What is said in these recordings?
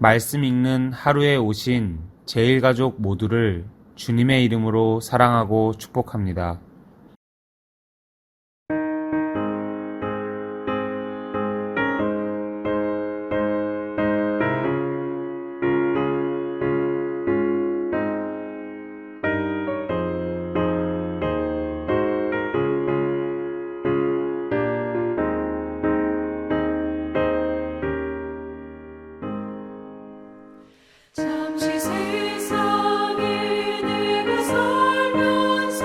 말씀 읽는 하루에 오신 제일가족 모두를 주님의 이름으로 사랑하고 축복합니다. 잠시 세상에 내가 살면서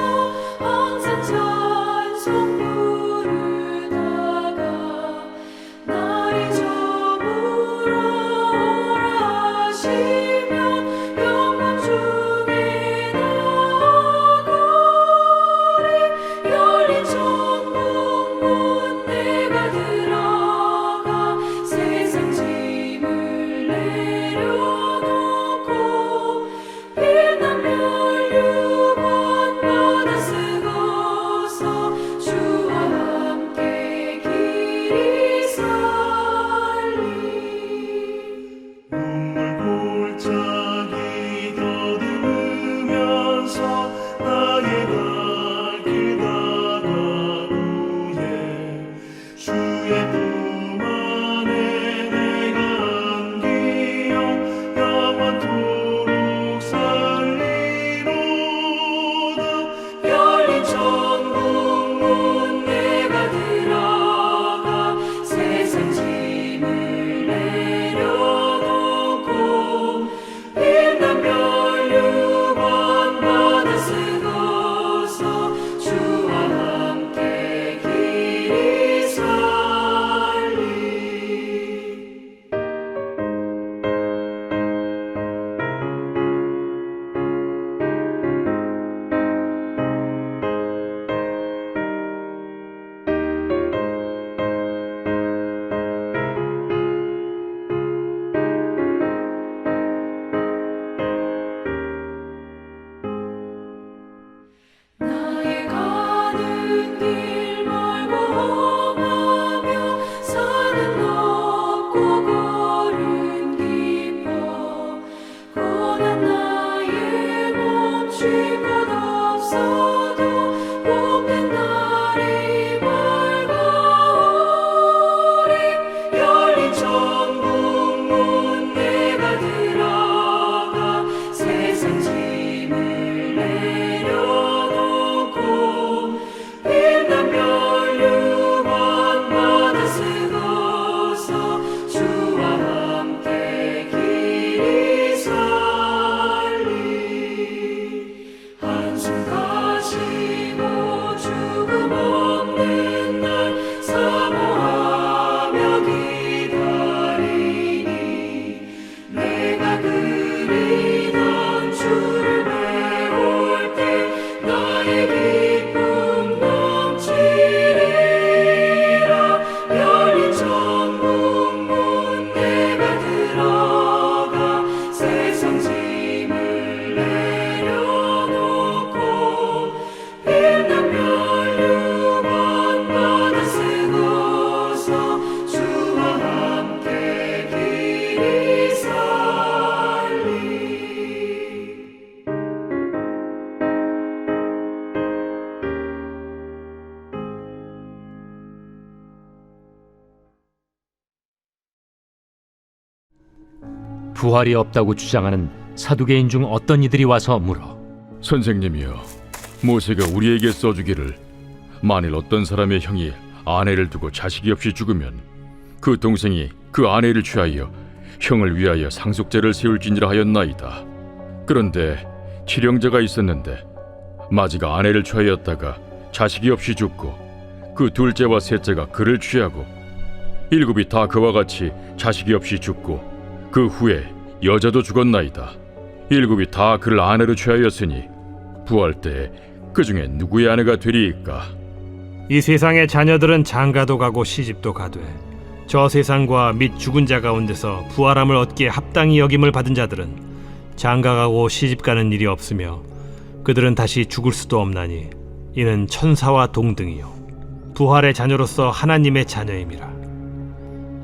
항상 찬송 부르다가 날이 저물어 오라 하시면 영광 중에 나아가리. 열린 천국 문 내가 들어가 세상 짐을 내려놓고 빛나면 유권 받아 쓰고서 주와 함께 길이 살리. 눈물 골짜기 더듬으면서 나의 갈 길 다가오네. 주의 품 안에 내가 안기어 영원토록 살리로다. 열린 천국 문 내가 들어가 세상 짐을 내려놓고 빛나면 유권 받아 쓰고서 주와 함께 길이 살리. 나의 가는 길 멀고 험하며 산은 높고 걸음 깊어 고난 나의 멈출 곳 없어도 봄된 날이 밝아오리. 열린 천국 문 내가 들어가 세상 짐을 내려놓고 빛나면 유권 받아 쓰고서 주와 함께 길이 살리. 한숨 가시고 죽음 없는 날 사모하며 기다리니 내가 그리던 주를 배울 때 나의 기쁨 넘치리라. 열린 천국 문 내가 들어가 세상 짐을 내려놓고 빛나면 유권 받아 쓰고서 주와 함께 길이 살리. 부활이 없다고 주장하는 사두개인 중 어떤 이들이 와서 물어 선생님이여, 모세가 우리에게 써주기를 만일 어떤 사람의 형이 아내를 두고 자식이 없이 죽으면 그 동생이 그 아내를 취하여 형을 위하여 상속제를 세울지니라 하였나이다. 그런데 칠형제가 있었는데 마지가 아내를 취하였다가 자식이 없이 죽고 그 둘째와 셋째가 그를 취하고 일곱이 다 그와 같이 자식이 없이 죽고 그 후에 여자도 죽었나이다. 일곱이 다 그를 아내로 취하였으니 부활 때에 그 중에 누구의 아내가 되리이까? 이 세상의 자녀들은 장가도 가고 시집도 가되 저 세상과 및 죽은 자 가운데서 부활함을 얻기에 합당히 여김을 받은 자들은 장가가고 시집가는 일이 없으며 그들은 다시 죽을 수도 없나니 이는 천사와 동등이요 부활의 자녀로서 하나님의 자녀임이라.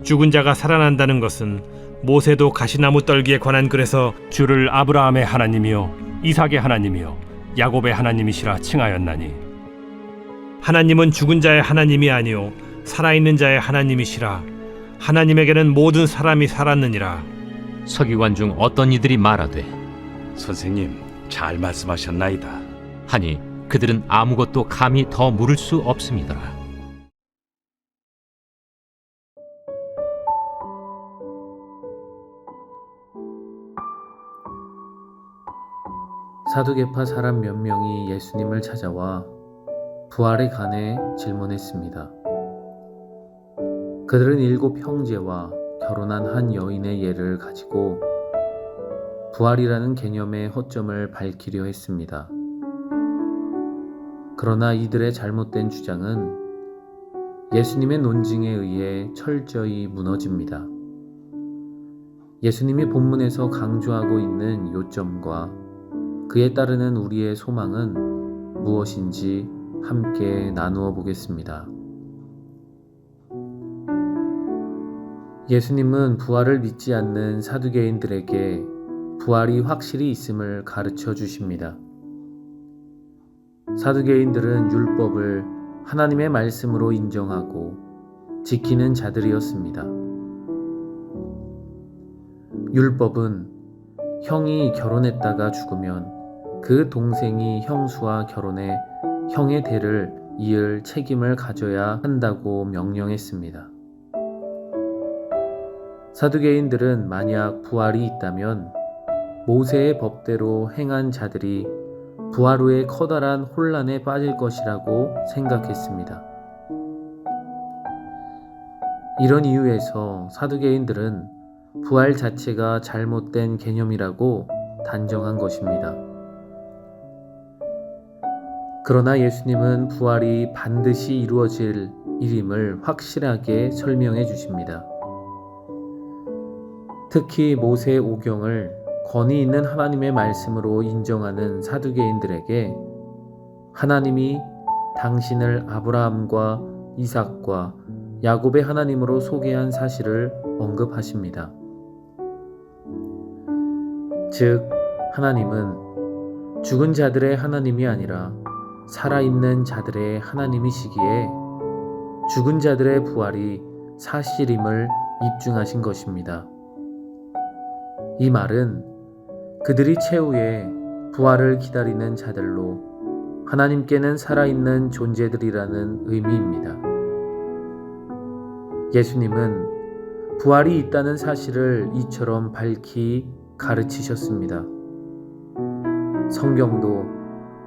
죽은 자가 살아난다는 것은 모세도 가시나무 떨기에 관한 글에서 주를 아브라함의 하나님이요 이삭의 하나님이요 야곱의 하나님이시라 칭하였나니 하나님은 죽은 자의 하나님이 아니요 살아있는 자의 하나님이시라. 하나님에게는 모든 사람이 살았느니라. 서기관 중 어떤 이들이 말하되 선생님, 잘 말씀하셨나이다. 하니 그들은 아무것도 감히 더 물을 수 없음이더라. 사두개파 사람 몇 명이 예수님을 찾아와 부활에 관해 질문했습니다. 그들은 7 형제와 결혼한 한 여인의 예를 가지고 부활이라는 개념의 허점을 밝히려 했습니다. 그러나 이들의 잘못된 주장은 예수님의 논증에 의해 철저히 무너집니다. 예수님이 본문에서 강조하고 있는 요점과 그에 따르는 우리의 소망은 무엇인지 함께 나누어 보겠습니다. 예수님은 부활을 믿지 않는 사두개인들에게 부활이 확실히 있음을 가르쳐 주십니다. 사두개인들은 율법을 하나님의 말씀으로 인정하고 지키는 자들이었습니다. 율법은 형이 결혼했다가 죽으면 그 동생이 형수와 결혼해 형의 대를 이을 책임을 가져야 한다고 명령했습니다. 사두개인들은 만약 부활이 있다면 모세의 법대로 행한 자들이 부활 후에 커다란 혼란에 빠질 것이라고 생각했습니다. 이런 이유에서 사두개인들은 부활 자체가 잘못된 개념이라고 단정한 것입니다. 그러나 예수님은 부활이 반드시 이루어질 일임을 확실하게 설명해 주십니다. 특히 모세 오경을 권위 있는 하나님의 말씀으로 인정하는 사두개인들에게 하나님이 당신을 아브라함과 이삭과 야곱의 하나님으로 소개한 사실을 언급하십니다. 즉, 하나님은 죽은 자들의 하나님이 아니라 살아있는 자들의 하나님이시기에 죽은 자들의 부활이 사실임을 입증하신 것입니다. 이 말은 그들이 최후에 부활을 기다리는 자들로 하나님께는 살아있는 존재들이라는 의미입니다. 예수님은 부활이 있다는 사실을 이처럼 밝히 가르치셨습니다. 성경도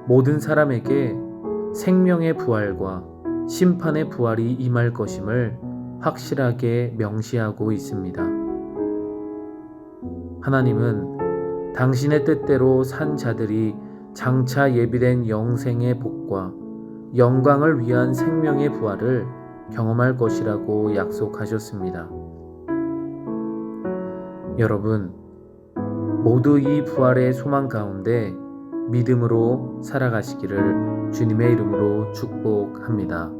모든 사람에게 생명의 부활과 심판의 부활이 임할 것임을 확실하게 명시하고 있습니다. 하나님은 당신의 뜻대로 산 자들이 장차 예비된 영생의 복과 영광을 위한 생명의 부활을 경험할 것이라고 약속하셨습니다. 여러분, 모두 이 부활의 소망 가운데 믿음으로 살아가시기를 주님의 이름으로 축복합니다.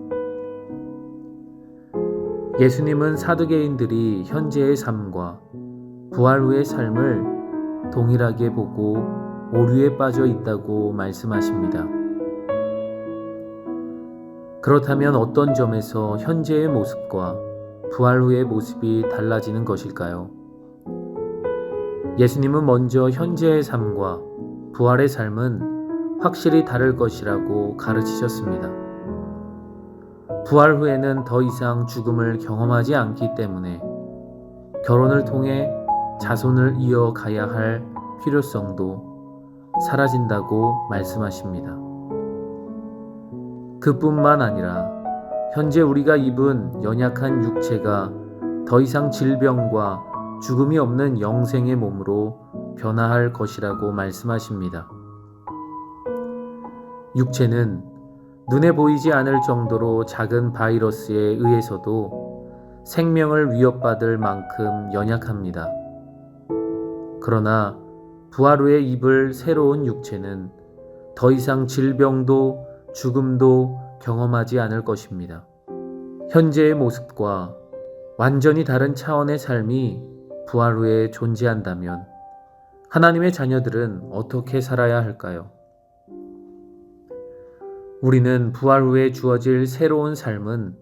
예수님은 사두개인들이 현재의 삶과 부활 후의 삶을 동일하게 보고 오류에 빠져 있다고 말씀하십니다. 그렇다면 어떤 점에서 현재의 모습과 부활 후의 모습이 달라지는 것일까요? 예수님은 먼저 현재의 삶과 부활의 삶은 확실히 다를 것이라고 가르치셨습니다. 부활 후에는 더 이상 죽음을 경험하지 않기 때문에 결혼을 통해 자손을 이어가야 할 필요성도 사라진다고 말씀하십니다. 그뿐만 아니라 현재 우리가 입은 연약한 육체가 더 이상 질병과 죽음이 없는 영생의 몸으로 변화할 것이라고 말씀하십니다. 육체는 눈에 보이지 않을 정도로 작은 바이러스에 의해서도 생명을 위협받을 만큼 연약합니다. 그러나 부활 후에 입을 새로운 육체는 더 이상 질병도 죽음도 경험하지 않을 것입니다. 현재의 모습과 완전히 다른 차원의 삶이 부활 후에 존재한다면 하나님의 자녀들은 어떻게 살아야 할까요? 우리는 부활 후에 주어질 새로운 삶은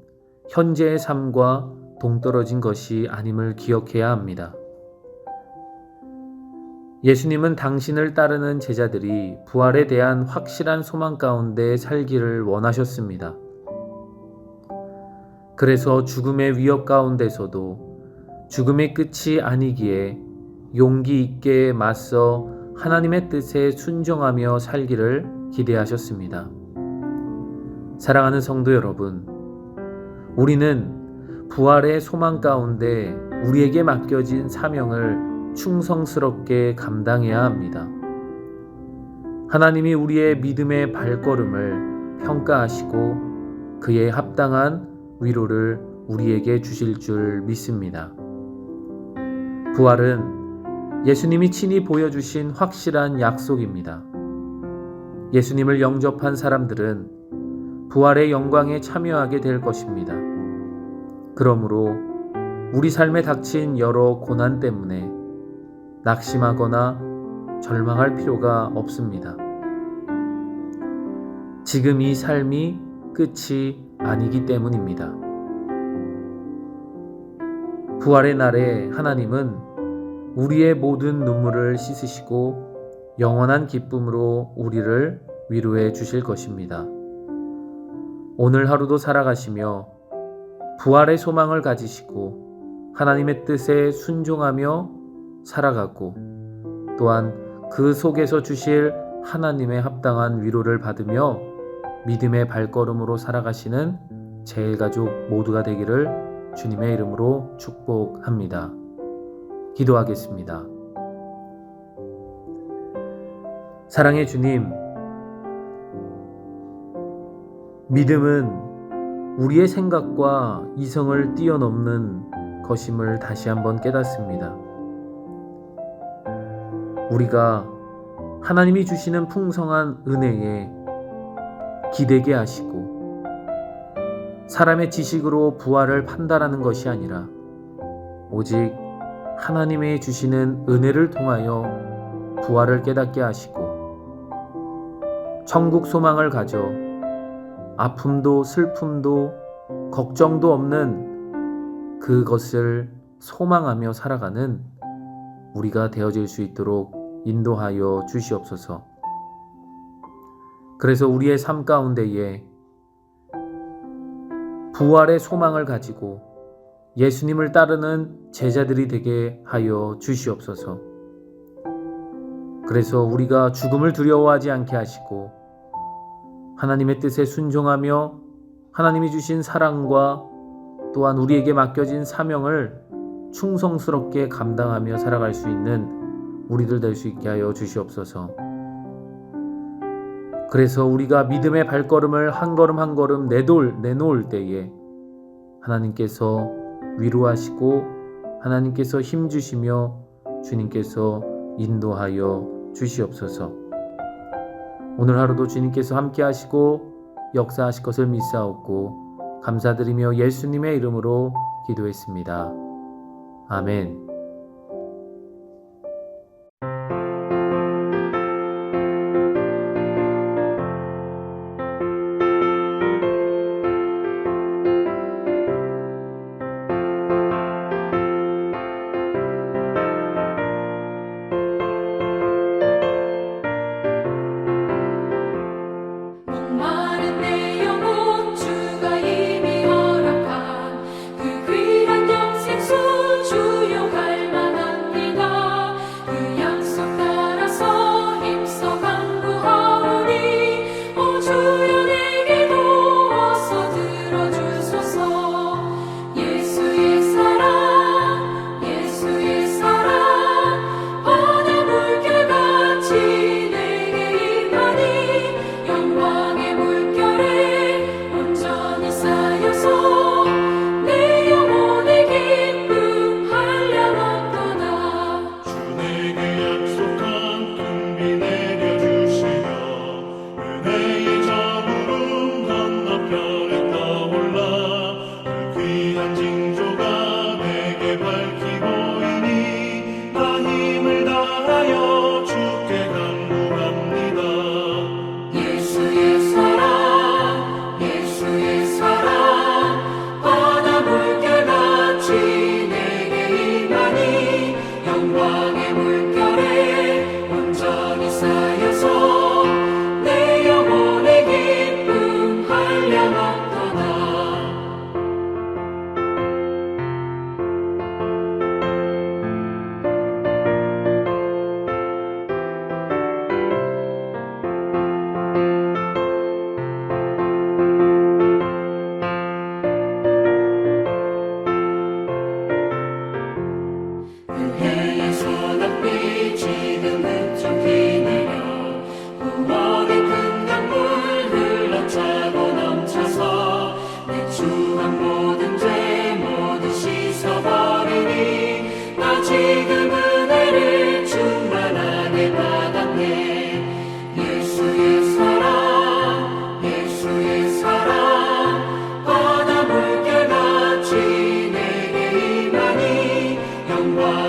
현재의 삶과 동떨어진 것이 아님을 기억해야 합니다. 예수님은 당신을 따르는 제자들이 부활에 대한 확실한 소망 가운데 살기를 원하셨습니다. 그래서 죽음의 위협 가운데서도 죽음의 끝이 아니기에 용기 있게 맞서 하나님의 뜻에 순종하며 살기를 기대하셨습니다. 사랑하는 성도 여러분, 우리는 부활의 소망 가운데 우리에게 맡겨진 사명을 충성스럽게 감당해야 합니다. 하나님이 우리의 믿음의 발걸음을 평가하시고 그에 합당한 위로를 우리에게 주실 줄 믿습니다. 부활은 예수님이 친히 보여주신 확실한 약속입니다. 예수님을 영접한 사람들은 부활의 영광에 참여하게 될 것입니다. 그러므로 우리 삶에 닥친 여러 고난 때문에 낙심하거나 절망할 필요가 없습니다. 지금 이 삶이 끝이 아니기 때문입니다. 부활의 날에 하나님은 우리의 모든 눈물을 씻으시고 영원한 기쁨으로 우리를 위로해 주실 것입니다. 오늘 하루도 살아가시며 부활의 소망을 가지시고 하나님의 뜻에 순종하며 살아가고 또한 그 속에서 주실 하나님의 합당한 위로를 받으며 믿음의 발걸음으로 살아가시는 제일가족 모두가 되기를 주님의 이름으로 축복합니다. 기도하겠습니다. 사랑의 주님, 믿음은 우리의 생각과 이성을 뛰어넘는 것임을 다시 한번 깨닫습니다. 우리가 하나님이 주시는 풍성한 은혜에 기대게 하시고 사람의 지식으로 부활을 판단하는 것이 아니라 오직 하나님의 주시는 은혜를 통하여 부활을 깨닫게 하시고 천국 소망을 가져 아픔도 슬픔도 걱정도 없는 그것을 소망하며 살아가는 우리가 되어질 수 있도록 인도하여 주시옵소서. 그래서 우리의 삶 가운데에 부활의 소망을 가지고 예수님을 따르는 제자들이 되게 하여 주시옵소서. 그래서 우리가 죽음을 두려워하지 않게 하시고 하나님의 뜻에 순종하며 하나님이 주신 사랑과 또한 우리에게 맡겨진 사명을 충성스럽게 감당하며 살아갈 수 있는 우리들 될 수 있게 하여 주시옵소서. 그래서 우리가 믿음의 발걸음을 한 걸음 한 걸음 내놓을 때에 하나님께서 위로하시고 하나님께서 힘주시며 주님께서 인도하여 주시옵소서. 오늘 하루도 주님께서 함께 하시고 역사하실 것을 믿사옵고 감사드리며 예수님의 이름으로 기도했습니다. 아멘. 목마른 내 영혼 주가 이미 허락한 그 귀한 영생수 주여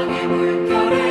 사랑의 물결에